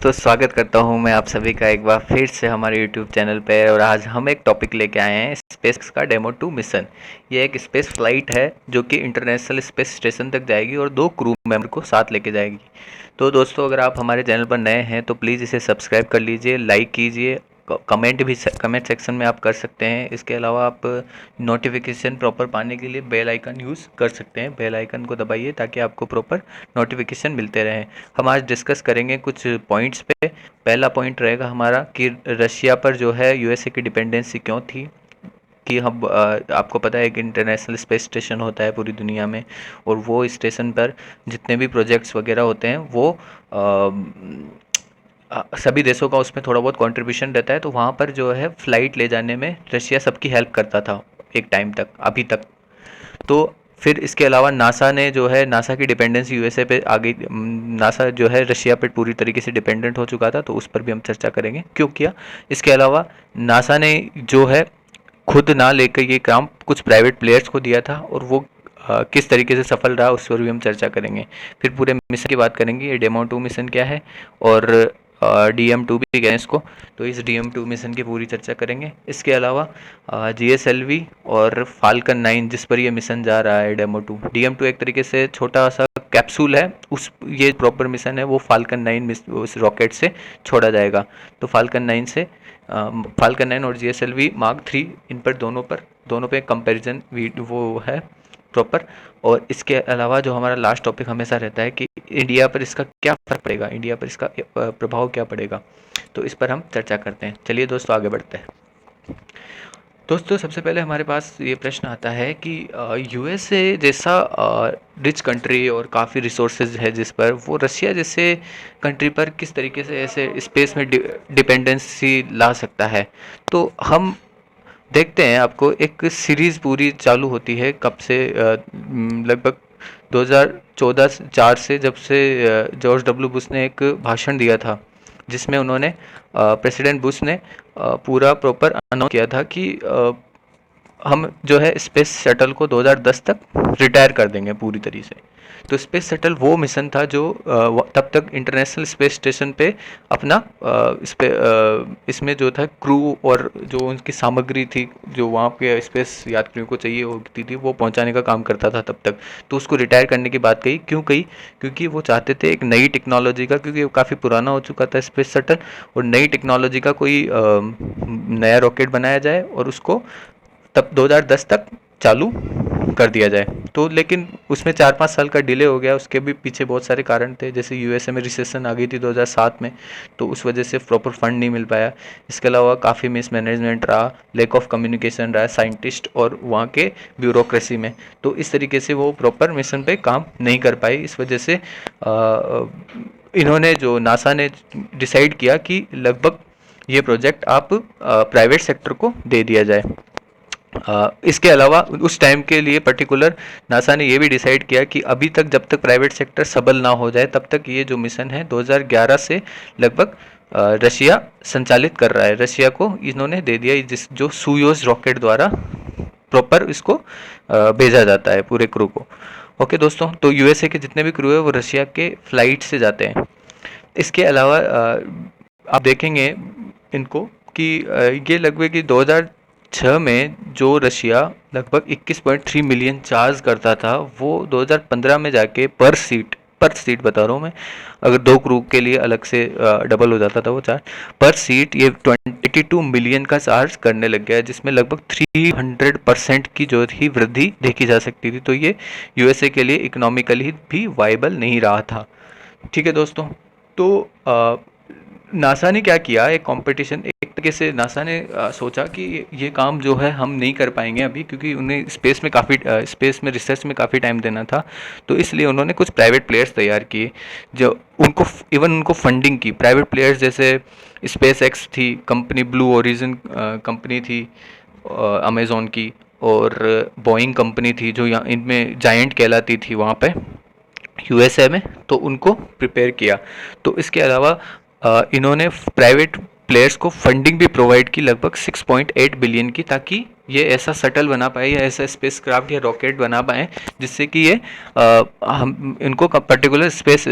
तो स्वागत करता हूं मैं आप सभी का एक बार फिर से हमारे यूट्यूब चैनल पे। और आज हम एक टॉपिक लेके आए हैं स्पेस का डेमो 2 मिशन। ये एक स्पेस फ्लाइट है जो कि इंटरनेशनल स्पेस स्टेशन तक जाएगी और 2 क्रू मेंबर को साथ लेके जाएगी। तो दोस्तों, अगर आप हमारे चैनल पर नए हैं तो प्लीज़ इसे सब्सक्राइब कर लीजिए, लाइक कीजिए, कमेंट भी कमेंट सेक्शन में आप कर सकते हैं। इसके अलावा आप नोटिफिकेशन प्रॉपर पाने के लिए बेल आइकन यूज़ कर सकते हैं। बेल आइकन को दबाइए ताकि आपको प्रॉपर नोटिफिकेशन मिलते रहें। हम आज डिस्कस करेंगे कुछ पॉइंट्स पे। पहला पॉइंट रहेगा हमारा कि रशिया पर जो है यूएसए की डिपेंडेंसी क्यों थी। कि हम आपको पता है एक इंटरनेशनल स्पेस स्टेशन होता है पूरी दुनिया में, और वो स्टेशन पर जितने भी प्रोजेक्ट्स वगैरह होते हैं वो सभी देशों का उसमें थोड़ा बहुत कंट्रीब्यूशन रहता है। तो वहाँ पर जो है फ्लाइट ले जाने में रशिया सबकी हेल्प करता था एक टाइम तक, अभी तक। तो फिर इसके अलावा नासा ने जो है, नासा की डिपेंडेंसी यूएसए पे आ गई। नासा जो है रशिया पे पूरी तरीके से डिपेंडेंट हो चुका था, तो उस पर भी हम चर्चा करेंगे क्यों किया। इसके अलावा नासा ने जो है खुद ना लेकर ये काम कुछ प्राइवेट प्लेयर्स को दिया था, और वो किस तरीके से सफल रहा उस पर भी हम चर्चा करेंगे। फिर पूरे मिशन की बात करेंगे, ये डेमो 2 मिशन क्या है, और DM2 भी कहें इसको। तो इस DM2 मिशन की पूरी चर्चा करेंगे। इसके अलावा GSLV और फाल्कन 9 जिस पर ये मिशन जा रहा है डेमो 2, DM2 एक तरीके से छोटा सा कैप्सूल है, उस ये प्रॉपर मिशन है वो फाल्कन 9 उस रॉकेट से छोड़ा जाएगा। तो फाल्कन 9 और GSLV मार्क 3, इन पर दोनों पे कंपैरिजन वो है प्रॉपर। और इसके अलावा जो हमारा लास्ट टॉपिक हमेशा रहता है कि इंडिया पर इसका क्या फ़र्क पड़ेगा, इंडिया पर इसका प्रभाव क्या पड़ेगा। तो इस पर हम चर्चा करते हैं। चलिए दोस्तों, आगे बढ़ते हैं। दोस्तों, सबसे पहले हमारे पास ये प्रश्न आता है कि यूएसए जैसा रिच कंट्री और काफ़ी रिसोर्सेज है जिस पर, वो रशिया जैसे कंट्री पर किस तरीके से ऐसे स्पेस में डिपेंडेंसी ला सकता है। तो हम देखते हैं, आपको एक सीरीज़ पूरी चालू होती है कब से, लगभग 2014-4 से, जब से जॉर्ज डब्ल्यू बुश ने एक भाषण दिया था जिसमें उन्होंने प्रेसिडेंट बुश ने पूरा प्रॉपर अनाउंस किया था कि हम जो है स्पेस शटल को 2010 तक रिटायर कर देंगे पूरी तरीके से। तो स्पेस शटल वो मिशन था जो तब तक इंटरनेशनल स्पेस स्टेशन पे अपना इसमें जो था क्रू और जो उनकी सामग्री थी जो वहाँ पे स्पेस यात्रियों को चाहिए होती थी वो पहुँचाने का काम करता था तब तक। तो उसको रिटायर करने की बात कही, क्यों कही? क्योंकि वो चाहते थे एक नई टेक्नोलॉजी का, क्योंकि वो काफ़ी पुराना हो चुका था स्पेस शटल, और नई टेक्नोलॉजी का कोई नया रॉकेट बनाया जाए और उसको तब 2010 तक चालू कर दिया जाए। तो लेकिन उसमें 4-5 साल का डिले हो गया। उसके भी पीछे बहुत सारे कारण थे, जैसे यूएसए में रिसेशन आ गई थी 2007 में, तो उस वजह से प्रॉपर फंड नहीं मिल पाया। इसके अलावा काफ़ी मिसमैनेजमेंट रहा, लैक ऑफ कम्युनिकेशन रहा साइंटिस्ट और वहाँ के ब्यूरोक्रेसी में। तो इस तरीके से वो प्रॉपर मिशन पे काम नहीं कर पाई। इस वजह से इन्होंने, जो नासा ने डिसाइड किया कि लगभग ये प्रोजेक्ट आप प्राइवेट सेक्टर को दे दिया जाए। इसके अलावा उस टाइम के लिए पर्टिकुलर नासा ने ये भी डिसाइड किया कि अभी तक जब तक प्राइवेट सेक्टर सबल ना हो जाए तब तक ये जो मिशन है 2011 से लगभग रशिया संचालित कर रहा है। रशिया को इन्होंने दे दिया, जिस जो सुयोज रॉकेट द्वारा प्रॉपर इसको भेजा जाता है पूरे क्रू को। ओके दोस्तों, तो यूएसए के जितने भी क्रू है वो रशिया के फ्लाइट से जाते हैं। इसके अलावा आप देखेंगे इनको कि ये लगभग कि 2006 में जो रशिया लगभग 21.3 मिलियन चार्ज करता था, वो 2015 में जाके पर सीट बता रहा हूँ मैं, अगर 2 क्रू के लिए अलग से डबल हो जाता था वो चार्ज, पर सीट ये 82 मिलियन का चार्ज करने लग गया है, जिसमें लगभग 300% की जो थी वृद्धि देखी जा सकती थी। तो ये यूएसए के लिए इकोनॉमिकली भी वाइबल नहीं रहा था। ठीक है दोस्तों, तो नासा ने क्या किया, एक कंपटीशन, एक तरीके से नासा ने सोचा कि ये काम जो है हम नहीं कर पाएंगे अभी, क्योंकि उन्हें स्पेस में रिसर्च में काफ़ी टाइम देना था। तो इसलिए उन्होंने कुछ प्राइवेट प्लेयर्स तैयार किए जो उनको फंडिंग की। प्राइवेट प्लेयर्स जैसे स्पेस एक्स थी कंपनी, ब्लू ओरिजिन कंपनी थी अमेज़ॉन की, और बोइंग कंपनी थी जो यहाँ इनमें जायंट कहलाती थी वहाँ पे यूएसए में, तो उनको प्रिपेयर किया। तो इसके अलावा इन्होंने प्राइवेट प्लेयर्स को फंडिंग भी प्रोवाइड की लगभग 6.8 बिलियन की, ताकि ये ऐसा शटल बना पाए या ऐसा स्पेस क्राफ्ट या रॉकेट बना पाए जिससे कि ये हम इनको पर्टिकुलर स्पेस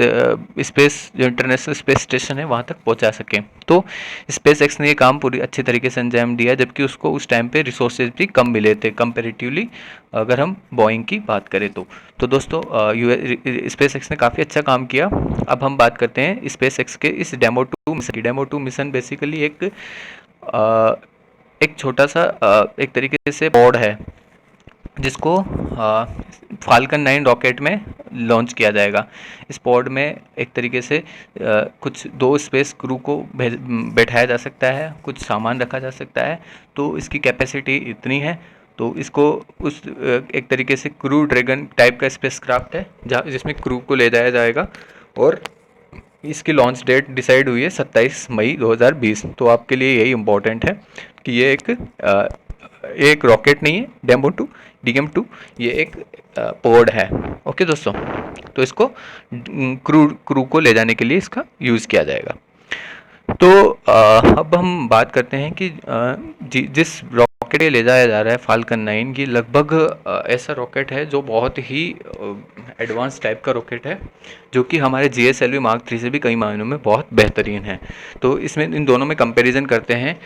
जो इंटरनेशनल स्पेस स्टेशन है वहाँ तक पहुँचा सकें। तो स्पेस एक्स ने ये काम पूरी अच्छी तरीके से अंजाम दिया, जबकि उसको उस टाइम पे रिसोर्सेज भी कम मिले थे कंपेरेटिवली, अगर हम बोइंग की बात करें तो दोस्तों स्पेस एक्स ने काफ़ी अच्छा काम किया। अब हम बात करते हैं स्पेस एक्स के इस डेमो 2 मिशन की। डेमो 2 मिशन बेसिकली एक छोटा सा एक तरीके से पॉड है जिसको फाल्कन 9 रॉकेट में लॉन्च किया जाएगा। इस पॉड में एक तरीके से कुछ 2 स्पेस क्रू को बैठाया जा सकता है, कुछ सामान रखा जा सकता है। तो इसकी कैपेसिटी इतनी है, तो इसको उस एक तरीके से क्रू ड्रैगन टाइप का स्पेस क्राफ्ट है जिसमें क्रू को ले जाया जाएगा। और इसकी लॉन्च डेट डिसाइड हुई है 27 मई 2020। तो आपके लिए यही इम्पोर्टेंट है कि ये एक रॉकेट नहीं है DM2, ये एक पोड है। ओके दोस्तों, तो इसको क्रू को ले जाने के लिए इसका यूज़ किया जाएगा। तो अब हम बात करते हैं कि जिस रॉकेट ले जाया जा रहा है फाल्कन 9, ये लगभग ऐसा रॉकेट है जो बहुत ही एडवांस टाइप का रॉकेट है, जो कि हमारे GSLV Mark 3 से भी कई मायनों में बहुत बेहतरीन है। तो इसमें इन दोनों में कंपैरिजन करते हैं।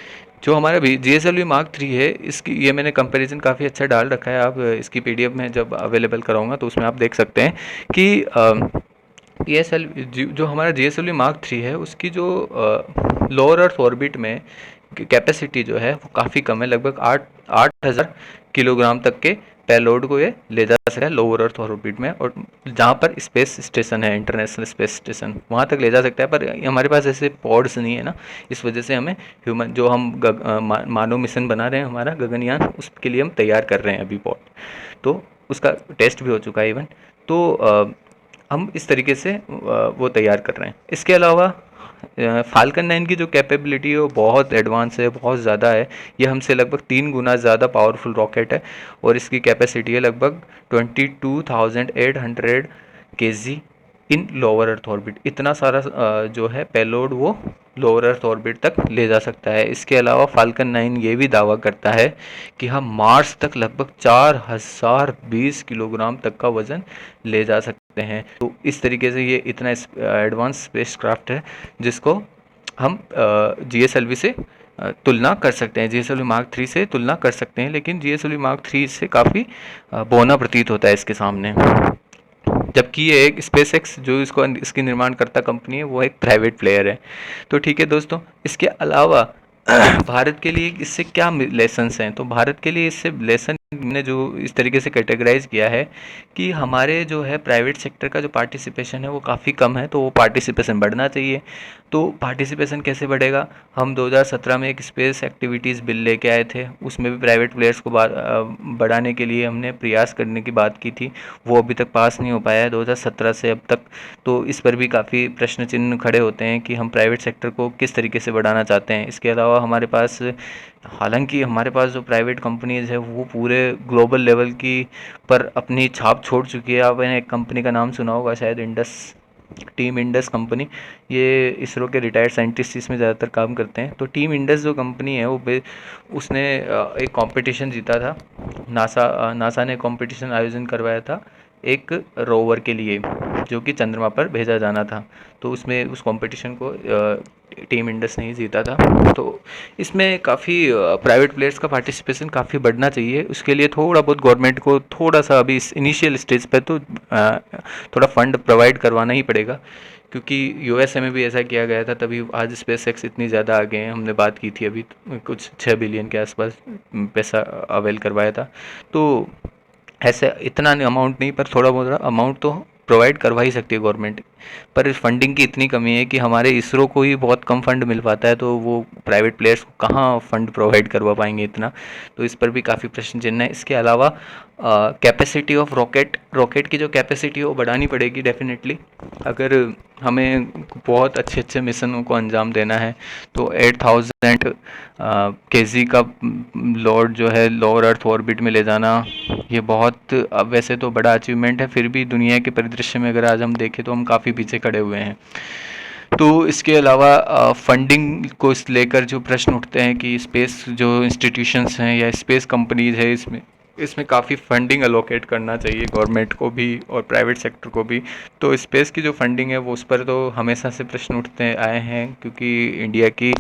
जो हमारा GSLV Mark 3 है, इसकी ये मैंने कंपैरिजन काफ़ी अच्छा डाल रखा है। आप इसकी PDF में जब अवेलेबल कराऊंगा तो उसमें आप देख सकते हैं कि जो हमारा GSLV Mark 3 है उसकी जो लोअर अर्थ ऑर्बिट में कैपेसिटी जो है वो काफ़ी कम है। लगभग 8,000 किलोग्राम तक के पेलोड को ये ले जा सकता है लोअर अर्थ ऑर्बिट में, और जहाँ पर स्पेस स्टेशन है, इंटरनेशनल स्पेस स्टेशन, वहाँ तक ले जा सकता है। पर हमारे पास ऐसे पॉड्स नहीं है ना, इस वजह से हमें ह्यूमन जो हम मानव मिशन बना रहे हैं, हमारा गगनयान, उसके लिए हम तैयार कर रहे हैं अभी पॉड। तो उसका टेस्ट भी हो चुका है इवन। तो हम इस तरीके से वो तैयार कर रहे हैं। इसके अलावा फाल्कन 9 की जो कैपेबिलिटी है वो बहुत एडवांस है, बहुत ज़्यादा है। ये हमसे लगभग 3 गुना ज़्यादा पावरफुल रॉकेट है, और इसकी कैपेसिटी है लगभग 22,800 kg इन लोअर अर्थ ऑर्बिट। इतना सारा जो है पेलोड वो लोअर अर्थ ऑर्बिट तक ले जा सकता है। इसके अलावा फाल्कन 9 ये भी दावा करता है कि हम मार्स तक लगभग 4020 किलोग्राम तक का वज़न ले जा सकते हैं। तो इस तरीके से ये इतना एडवांस स्पेस क्राफ्ट है जिसको हम GSLV से तुलना कर सकते हैं, GSLV Mark 3 से तुलना कर सकते हैं, लेकिन GSLV Mark 3 से काफ़ी बौना प्रतीत होता है इसके सामने। जबकि ये एक स्पेस एक्स जो इसकी निर्माण करता कंपनी है वो एक प्राइवेट प्लेयर है। तो ठीक है दोस्तों, इसके अलावा भारत के लिए इससे क्या लेसन्स हैं? तो भारत के लिए इससे लेसन ने जो इस तरीके से कैटेगराइज किया है कि हमारे जो है प्राइवेट सेक्टर का जो पार्टिसिपेशन है वो काफ़ी कम है, तो वो पार्टिसिपेशन बढ़ना चाहिए। तो पार्टिसिपेशन कैसे बढ़ेगा? हम 2017 में एक स्पेस एक्टिविटीज़ बिल लेके आए थे, उसमें भी प्राइवेट प्लेयर्स को बढ़ाने के लिए हमने प्रयास करने की बात की थी। वो अभी तक पास नहीं हो पाया है 2017 से अब तक। तो इस पर भी काफ़ी प्रश्न चिन्ह खड़े होते हैं कि हम प्राइवेट सेक्टर को किस तरीके से बढ़ाना चाहते हैं। इसके अलावा हमारे पास, हालांकि हमारे पास जो प्राइवेट कंपनीज़ है वो पूरे ग्लोबल लेवल की पर अपनी छाप छोड़ चुकी है। आपने एक कंपनी का नाम सुना होगा शायद, टीम इंडस कंपनी। ये इसरो के रिटायर्ड साइंटिस्ट इसमें ज़्यादातर काम करते हैं। तो टीम इंडस जो कंपनी है वो उसने एक कंपटीशन जीता था। नासा ने कंपटीशन आयोजन करवाया था एक रोवर के लिए जो कि चंद्रमा पर भेजा जाना था। तो उसमें उस कंपटीशन को टीम इंडस ने ही जीता था। तो इसमें काफ़ी प्राइवेट प्लेयर्स का पार्टिसिपेशन काफ़ी बढ़ना चाहिए। उसके लिए थोड़ा बहुत गवर्नमेंट को थोड़ा सा अभी इस इनिशियल स्टेज पर तो थोड़ा फंड प्रोवाइड करवाना ही पड़ेगा, क्योंकि USA में भी ऐसा किया गया था, तभी आज स्पेस एक्स इतनी ज़्यादा आगे हैं। हमने बात की थी अभी, कुछ 6 बिलियन के आसपास पैसा अवेल करवाया था। तो ऐसे इतना अमाउंट नहीं, पर थोड़ा बहुत अमाउंट तो प्रोवाइड करवा ही सकती है गवर्नमेंट। पर इस फंडिंग की इतनी कमी है कि हमारे इसरो को ही बहुत कम फंड मिल पाता है, तो वो प्राइवेट प्लेयर्स को कहाँ फंड प्रोवाइड करवा पाएंगे इतना। तो इस पर भी काफ़ी प्रश्न चिन्ह है। इसके अलावा कैपेसिटी ऑफ रॉकेट की जो कैपेसिटी है वो बढ़ानी पड़ेगी डेफिनेटली, अगर हमें बहुत अच्छे अच्छे मिशनों को अंजाम देना है। तो 8,000 kg का लोड जो है लोअर अर्थ ऑर्बिट में ले जाना, ये बहुत वैसे तो बड़ा अचीवमेंट है, फिर भी दुनिया के परिदृश्य में अगर आज हम देखें तो हम काफ़ी पीछे खड़े हुए हैं। तो इसके अलावा फंडिंग को इस लेकर जो प्रश्न उठते हैं कि स्पेस जो इंस्टीट्यूशंस हैं या स्पेस कंपनीज है, इसमें इसमें काफ़ी फंडिंग अलोकेट करना चाहिए गवर्नमेंट को भी और प्राइवेट सेक्टर को भी। तो स्पेस की जो फंडिंग है वो उस पर तो हमेशा से प्रश्न उठते आए हैं, क्योंकि इंडिया की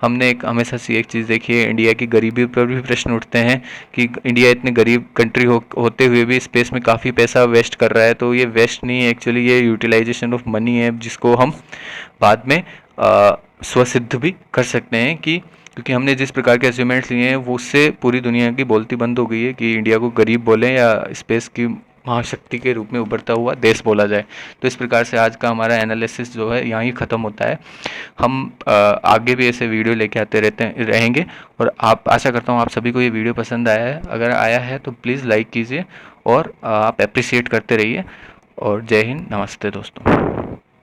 हमने एक हमेशा से एक चीज़ देखी है, इंडिया की गरीबी पर भी प्रश्न उठते हैं कि इंडिया इतनी गरीब कंट्री होते हुए भी स्पेस में काफ़ी पैसा वेस्ट कर रहा है। तो ये वेस्ट नहीं है एक्चुअली, ये यूटिलाइजेशन ऑफ मनी है, जिसको हम बाद में स्वसिद्ध भी कर सकते हैं कि क्योंकि हमने जिस प्रकार के अचीवमेंट्स लिए हैं वो उससे पूरी दुनिया की बोलती बंद हो गई है कि इंडिया को गरीब बोलें या स्पेस की महाशक्ति के रूप में उभरता हुआ देश बोला जाए। तो इस प्रकार से आज का हमारा एनालिसिस जो है यहाँ ही ख़त्म होता है। हम आगे भी ऐसे वीडियो लेके आते रहेंगे, और आप आशा करता हूँ आप सभी को ये वीडियो पसंद आया है। अगर आया है तो प्लीज़ लाइक कीजिए और आप अप्रिशिएट करते रहिए। और जय हिंद, नमस्ते दोस्तों।